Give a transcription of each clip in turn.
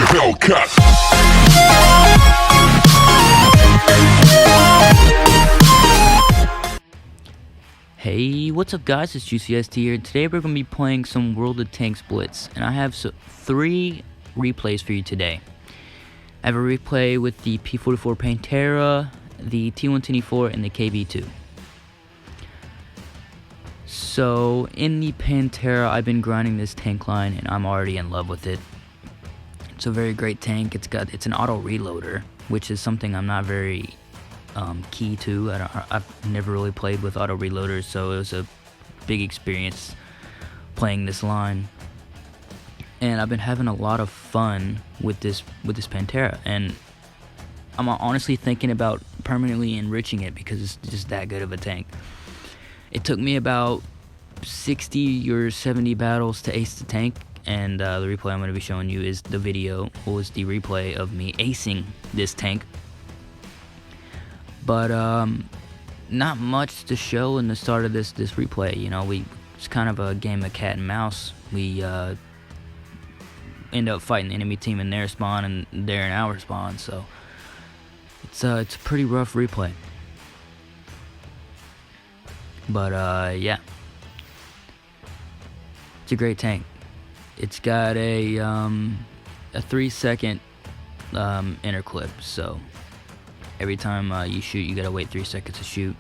Hellcat. Hey, what's up guys, it's JuicyST here. Today we're going to be playing some World of Tanks Blitz, and I have 3 replays for you today. I have a replay with the P44 Panterra, the T110E4, and the KV2. So, in the Panterra, I've been grinding this tank line, and I'm already in love with it. It's a very great tank. It's an auto reloader, which is something I'm not very key to. I've never really played with auto reloaders, so it was a big experience playing this line. And I've been having a lot of fun with this Panterra, and I'm honestly thinking about permanently enriching it because it's just that good of a tank. It took me about 60 or 70 battles to ace the tank, and the replay I'm going to be showing you is the replay of me acing this tank. But not much to show in the start of this replay. You know, it's kind of a game of cat and mouse. We end up fighting the enemy team in their spawn, and they're in our spawn. So it's a pretty rough replay. But yeah, it's a great tank. It's got a 3-second inner clip, so every time you shoot, you gotta wait 3 seconds to shoot.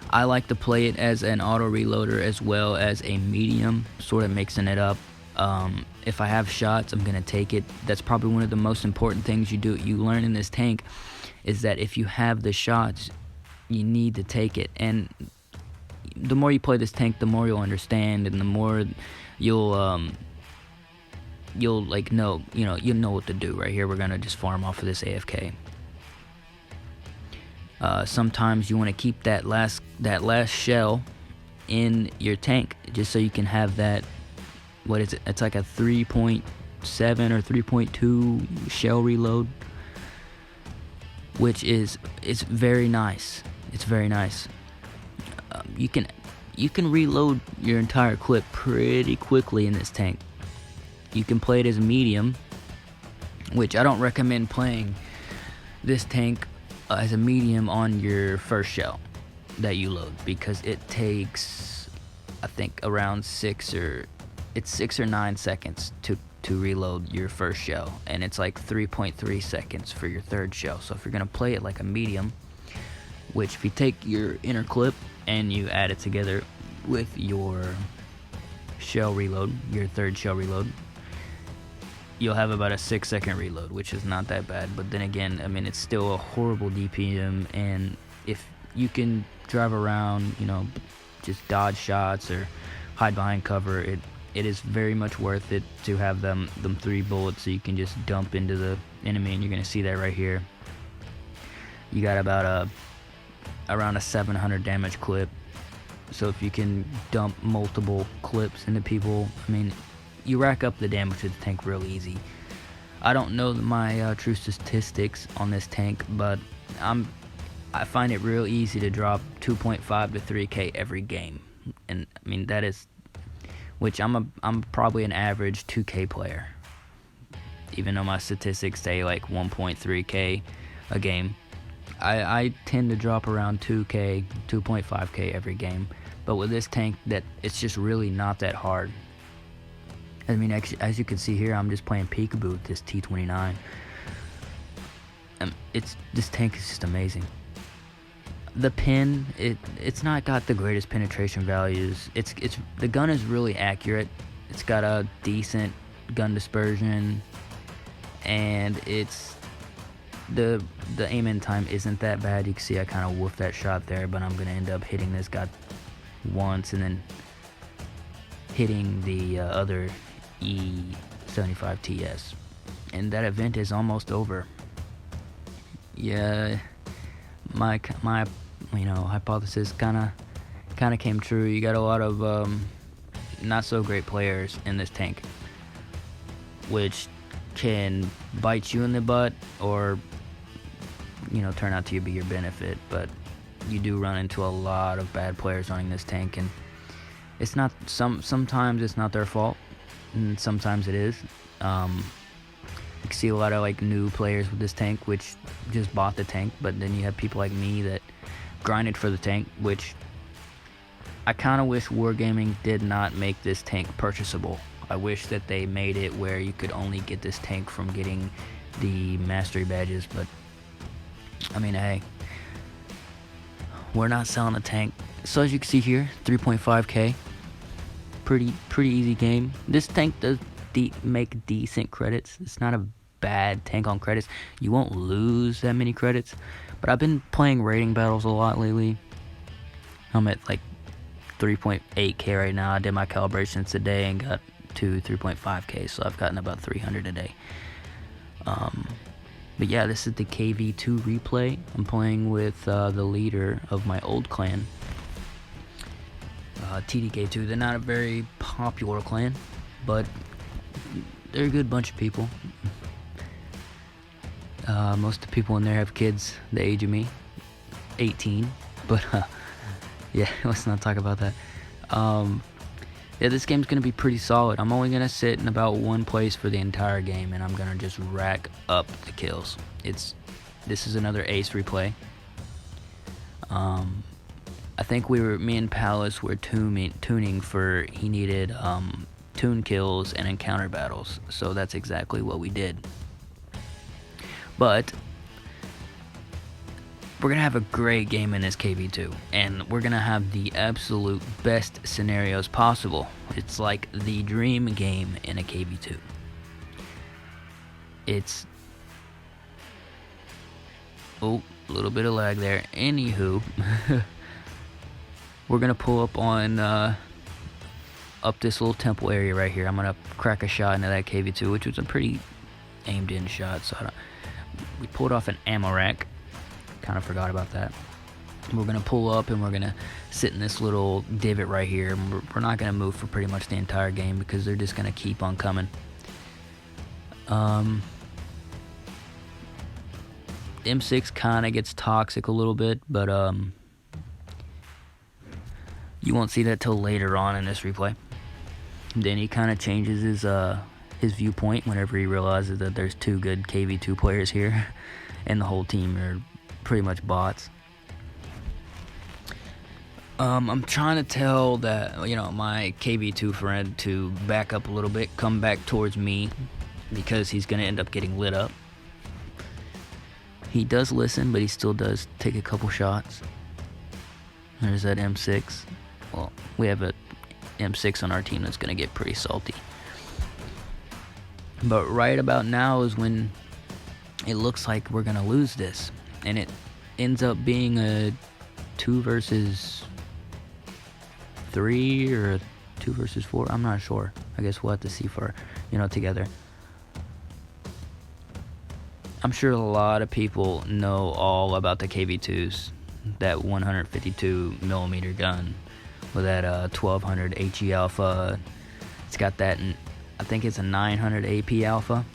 I like to play it as an auto reloader as well as a medium, sort of mixing it up. If I have shots, I'm gonna take it. That's probably one of the most important things you learn in this tank, is that if you have the shots, you need to take it. And the more you play this tank, the more you'll understand, and the more you'll like know what to do. Right here, we're gonna just farm off of this AFK. Sometimes you want to keep that last shell in your tank, just so you can have that. What is it? It's like a 3.7 or 3.2 shell reload, which is very nice. It's very nice. You can reload your entire clip pretty quickly in this tank. You can play it as a medium, which I don't recommend playing this tank as a medium on your first shell that you load, because it takes, I think, around 6 or 9 seconds to reload your first shell, and it's like 3.3 seconds for your third shell. So if you're gonna play it like a medium, which if you take your inner clip and you add it together with your shell reload, your third shell reload, you'll have about a 6-second reload, which is not that bad. But then again, I mean, it's still a horrible DPM, and if you can drive around, you know, just dodge shots or hide behind cover, it is very much worth it to have them 3 bullets, so you can just dump into the enemy. And you're gonna see that right here. You got about around a 700 damage clip. So if you can dump multiple clips into people, I mean, you rack up the damage to the tank real easy. I don't know my true statistics on this tank, but I find it real easy to drop 2.5 to 3k every game, and I mean that is, which I'm probably an average 2k player, even though my statistics say like 1.3k a game. I tend to drop around 2k, 2.5k every game, but with this tank, that it's just really not that hard. I mean, as you can see here, I'm just playing peekaboo with this T29. This tank is just amazing. The pin, it's not got the greatest penetration values. The gun is really accurate. It's got a decent gun dispersion, and the aim in time isn't that bad. You can see I kind of woofed that shot there, but I'm gonna end up hitting this guy once and then hitting the other E75TS, and that event is almost over. Yeah, my hypothesis kind of came true. You got a lot of not so great players in this tank, which can bite you in the butt or turn out to be your benefit. But you do run into a lot of bad players running this tank, and it's not sometimes it's not their fault, and sometimes it is. can see a lot of like new players with this tank, which just bought the tank. But then you have people like me that grinded for the tank, which I kind of wish Wargaming did not make this tank purchasable. I wish that they made it where you could only get this tank from getting the mastery badges, but I mean, hey, we're not selling a tank. So as you can see here, 3.5k, pretty easy game. This tank does make decent credits. It's not a bad tank on credits. You won't lose that many credits, but I've been playing raiding battles a lot lately. I'm at like 3.8k right now. I did my calibrations today and got to 3.5k, so I've gotten about 300 a day. But yeah, this is the KV2 replay. I'm playing with the leader of my old clan, TDK2. They're not a very popular clan, but they're a good bunch of people. Most of the people in there have kids the age of me, 18, but yeah, let's not talk about that. Yeah, this game's going to be pretty solid. I'm only going to sit in about one place for the entire game, and I'm going to just rack up the kills. This is another ace replay. I think me and Palace were tuning for, he needed tune kills and encounter battles, so that's exactly what we did. But we're going to have a great game in this KV2, and we're going to have the absolute best scenarios possible. It's like the dream game in a KV2. Oh, a little bit of lag there. Anywho, we're going to pull up on, up this little temple area right here. I'm going to crack a shot into that KV2, which was a pretty aimed in shot, so we pulled off an ammo rack. Kind of forgot about that. We're gonna pull up and we're gonna sit in this little divot right here. We're not gonna move for pretty much the entire game because they're just gonna keep on coming. M6 kind of gets toxic a little bit, but you won't see that till later on in this replay. Then he kind of changes his viewpoint whenever he realizes that there's two good KV2 players here, and the whole team are pretty much bots. I'm trying to tell that, my KV2 friend to back up a little bit, come back towards me, because he's gonna end up getting lit up. He does listen, but he still does take a couple shots. There's that M6. Well, we have a M6 on our team that's gonna get pretty salty. But right about now is when it looks like we're gonna lose this, and it ends up being a 2 versus 3 or a 2 versus 4. I'm not sure. I guess we'll have to see for together. I'm sure a lot of people know all about the KV2s, that 152 millimeter gun with that 1200 HE alpha. It's got that, I think it's a 900 AP alpha.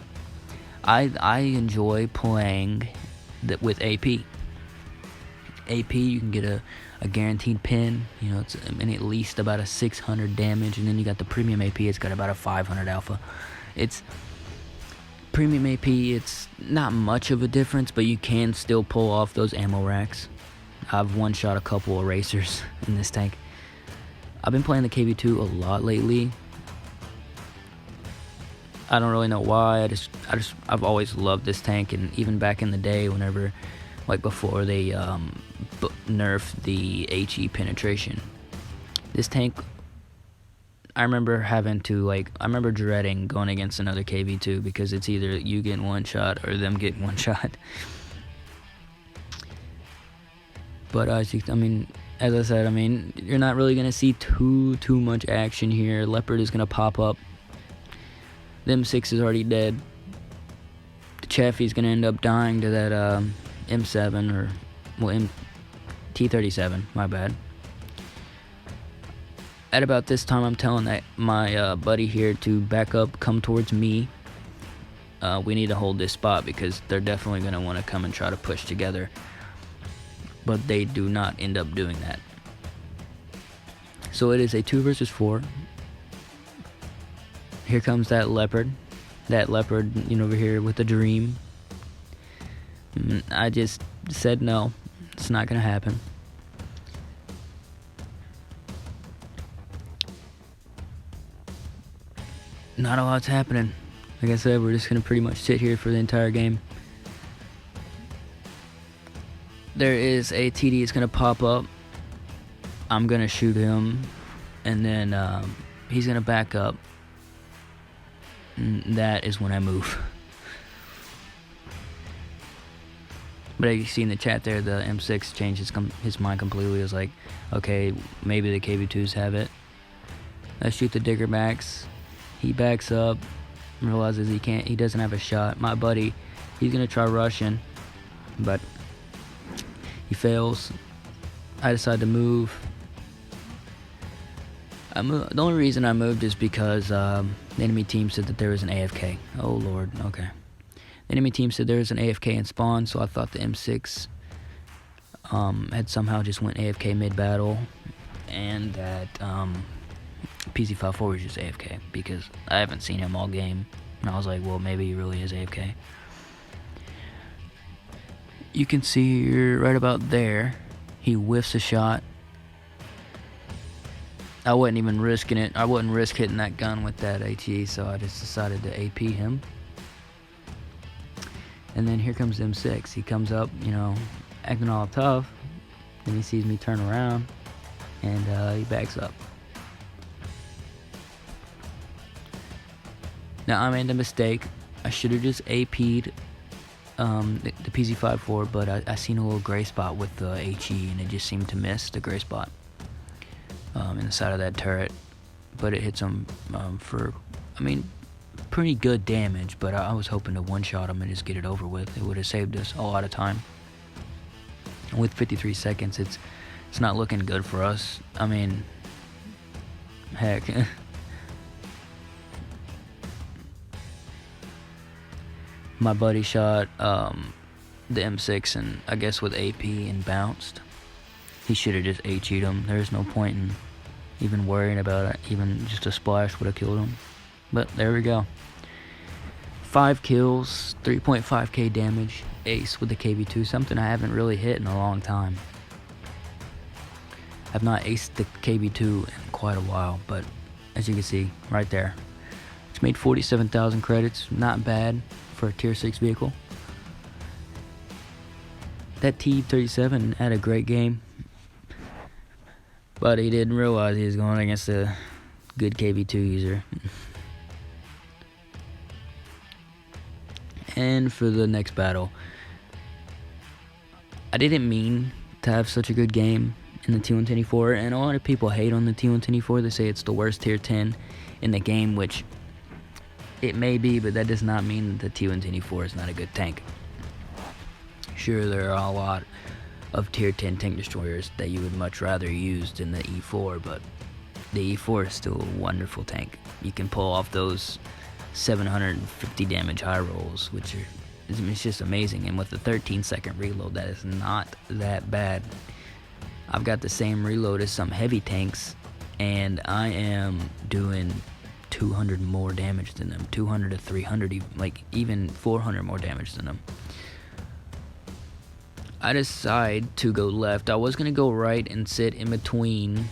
I enjoy playing with AP. AP, you can get a guaranteed pin. It's at least about a 600 damage, and then you got the premium AP. It's got about a 500 alpha. It's premium AP. It's not much of a difference, but you can still pull off those ammo racks. I've one-shot a couple erasers in this tank. I've been playing the KV2 a lot lately. I don't really know why. I've always loved this tank, and even back in the day, whenever, like before they nerfed the HE penetration, this tank, I remember dreading going against another KV2 because it's either you getting one shot or them getting one shot. But as I said, you're not really gonna see too much action here. Leopard is gonna pop up. The M6 is already dead. The Chaffee's gonna end up dying to that M7 T37. My bad. At about this time, I'm telling my buddy here to back up, come towards me. We need to hold this spot because they're definitely gonna want to come and try to push together, but they do not end up doing that. So it is a 2 versus 4. Here comes that Leopard. that leopard, over here with the dream. I just said no, it's not gonna happen. Not a lot's happening. Like I said, we're just gonna pretty much sit here for the entire game. There is a TD that's gonna pop up. I'm gonna shoot him, and then he's gonna back up. And that is when I move. But as you see in the chat there, the M6 changed his mind completely. It was like, okay, maybe the KV2s have it. Let's shoot the digger backs. He backs up, realizes he doesn't have a shot. My buddy, he's gonna try rushing, but he fails. I decide to move. The only reason I moved is because the enemy team said that there was an AFK. Oh lord, okay. The enemy team said there was an AFK in spawn, so I thought the M6 had somehow just went AFK mid-battle, and that PZ54 was just AFK, because I haven't seen him all game, and I was like, well, maybe he really is AFK. You can see right about there, he whiffs a shot. I wasn't even risking it. I wouldn't risk hitting that gun with that HE, so I just decided to AP him. And then here comes M6. He comes up, acting all tough. Then he sees me turn around, and he backs up. Now, I made a mistake. I should have just AP'd the PZ54, but I seen a little gray spot with the HE, and it just seemed to miss the gray spot in the side of that turret. But it hits him for, pretty good damage, but I was hoping to one-shot him and just get it over with. It would have saved us a lot of time. And with 53 seconds, it's not looking good for us. Heck. My buddy shot the M6, and I guess with AP and bounced. He should have just HE'd him. There's no point in even worrying about it. Even just a splash would have killed him. But there we go. 5 kills, 3.5k damage, ace with the KV2, something I haven't really hit in a long time. I've not aced the KV2 in quite a while, but as you can see right there, it's made 47,000 credits, not bad for a tier 6 vehicle. That T37 had a great game, but he didn't realize he was going against a good KV2 user. And for the next battle, I didn't mean to have such a good game in the T110E4, and a lot of people hate on the T110E4. They say it's the worst tier 10 in the game, which it may be, but that does not mean that the T110E4 is not a good tank. Sure, there are a lot of tier 10 tank destroyers that you would much rather use than the E4, but the E4 is still a wonderful tank. You can pull off those 750 damage high rolls, which it's just amazing, and with the 13-second reload, that is not that bad. I've got the same reload as some heavy tanks, and I am doing 200 more damage than them, 200 to 300, even 400 more damage than them. I decide to go left. I was gonna go right and sit in between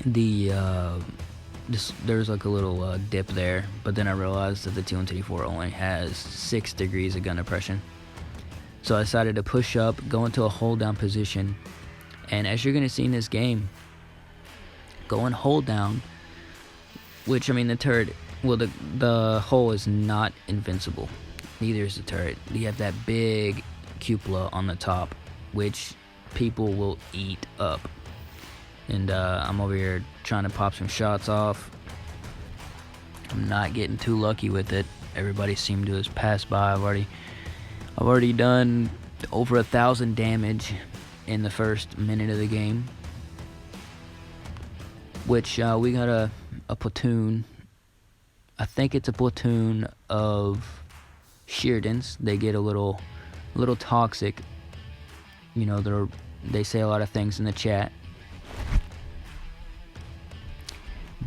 the there's like a little dip there, but then I realized that the T110E4 only has 6 degrees of gun depression. So I decided to push up, go into a hold down position, and as you're gonna see in this game, go and hold down, which the turret, well, the hole is not invincible, neither is the turret. You have that big cupola on the top, which people will eat up. And I'm over here trying to pop some shots off. I'm not getting too lucky with it. Everybody seemed to have passed by. I've already done over 1,000 damage in the first minute of the game, which we got a platoon. I think it's a platoon of Sheridans. They get a little toxic. They say a lot of things in the chat.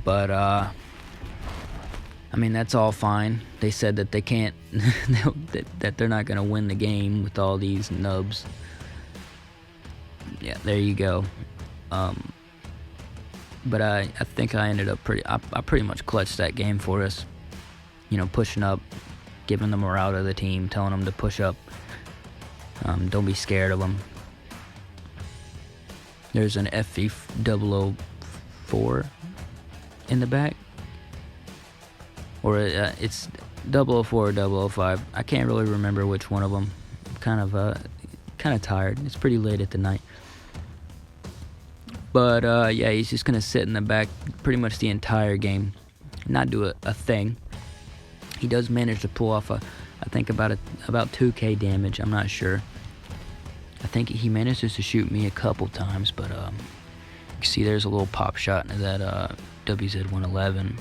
But I mean, that's all fine. They said that they can't, that they're not going to win the game with all these nubs. Yeah, there you go. But I think I ended up I pretty much clutched that game for us. You know, pushing up, giving the morale to the team, telling them to push up. Don't be scared of them. There's an FV004 in the back. Or it's 004 or 005. I can't really remember which one of them. I'm kind of tired. It's pretty late at the night. But yeah, he's just gonna sit in the back pretty much the entire game, not do a thing. He does manage to pull off I think about 2k damage. I'm not sure. I think he manages to shoot me a couple times, but you can see there's a little pop shot into that WZ-111.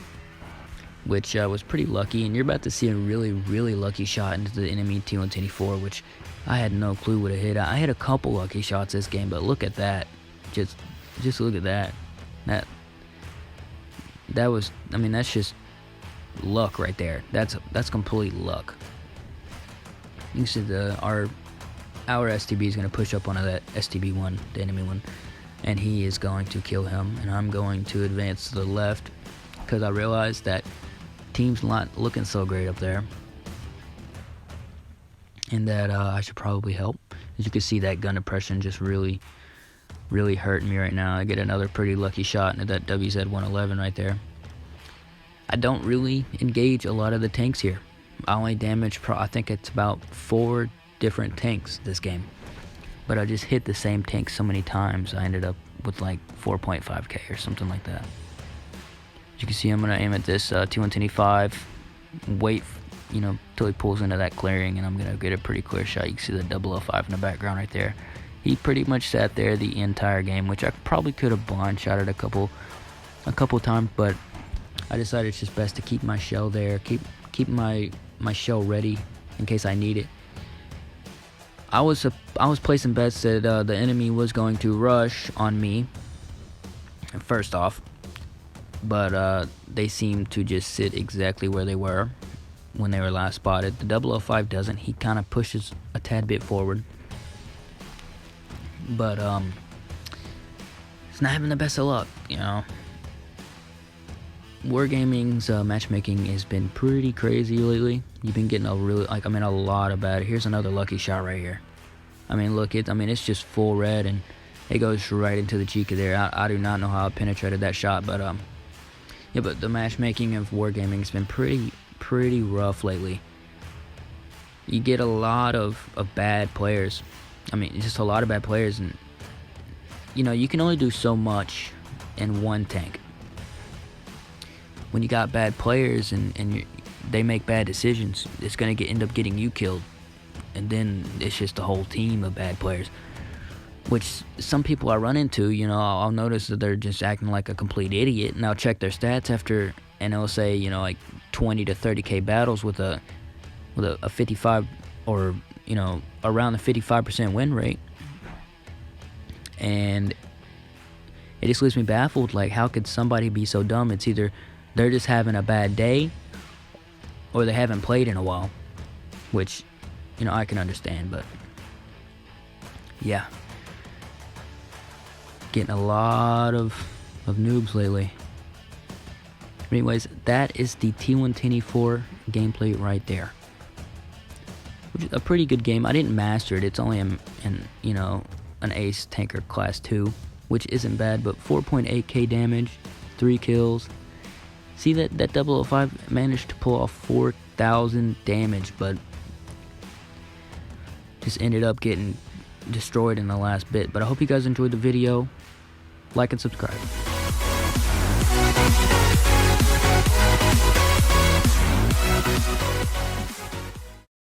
Which was pretty lucky, and you're about to see a really, really lucky shot into the enemy T110E4, which I had no clue would have hit. I had a couple lucky shots this game, but look at that. Just look at that. That was, I mean, that's just luck right there. That's complete luck. You can see our STB is going to push up onto that STB1, the enemy one, and he is going to kill him, and I'm going to advance to the left because I realized that team's not looking so great up there, and that I should probably help. As you can see, that gun depression just really hurting me right now. I get another pretty lucky shot into that WZ-111 right there. I don't really engage a lot of the tanks here. I only damage, I think it's about 4 different tanks this game, but I just hit the same tank so many times. I ended up with like 4.5k or something like that. You can see I'm going to aim at this T110E5, wait, you know, till he pulls into that clearing, and I'm going to get a pretty clear shot. You can see the 005 in the background right there. He pretty much sat there the entire game, which I probably could have blind shotted a couple times, but I decided it's just best to keep my shell there, keep my shell ready in case I need it. I was placing bets that the enemy was going to rush on me, first off. But they seem to just sit exactly where they were when they were last spotted. The 005 doesn't. He kind of pushes a tad bit forward. But it's not having the best of luck, you know. Wargaming's matchmaking has been pretty crazy lately. You've been getting a lot of bad. Here's another lucky shot right here. I mean, look, it's just full red, and it goes right into the cheek of there. I do not know how I penetrated that shot, but yeah, but the matchmaking of Wargaming has been pretty rough lately. You get a lot of bad players. I mean, just a lot of bad players, and you know, you can only do so much in one tank. When you got bad players and they make bad decisions, it's gonna end up getting you killed, and then it's just a whole team of bad players. Which some people I run into, you know, I'll notice that they're just acting like a complete idiot, and I'll check their stats after, and it'll say, you know, like 20 to 30k battles with a 55, or you know, around the 55% win rate, and it just leaves me baffled. Like, how could somebody be so dumb? It's either they're just having a bad day, or they haven't played in a while, which, you know, I can understand, but yeah. Getting a lot of noobs lately. But anyways, that is the T110E4 gameplay right there. Which is a pretty good game. I didn't master it. It's only an ace tanker class 2, which isn't bad, but 4.8k damage, 3 kills. See that 005 managed to pull off 4,000 damage, but just ended up getting destroyed in the last bit. But I hope you guys enjoyed the video. Like and subscribe.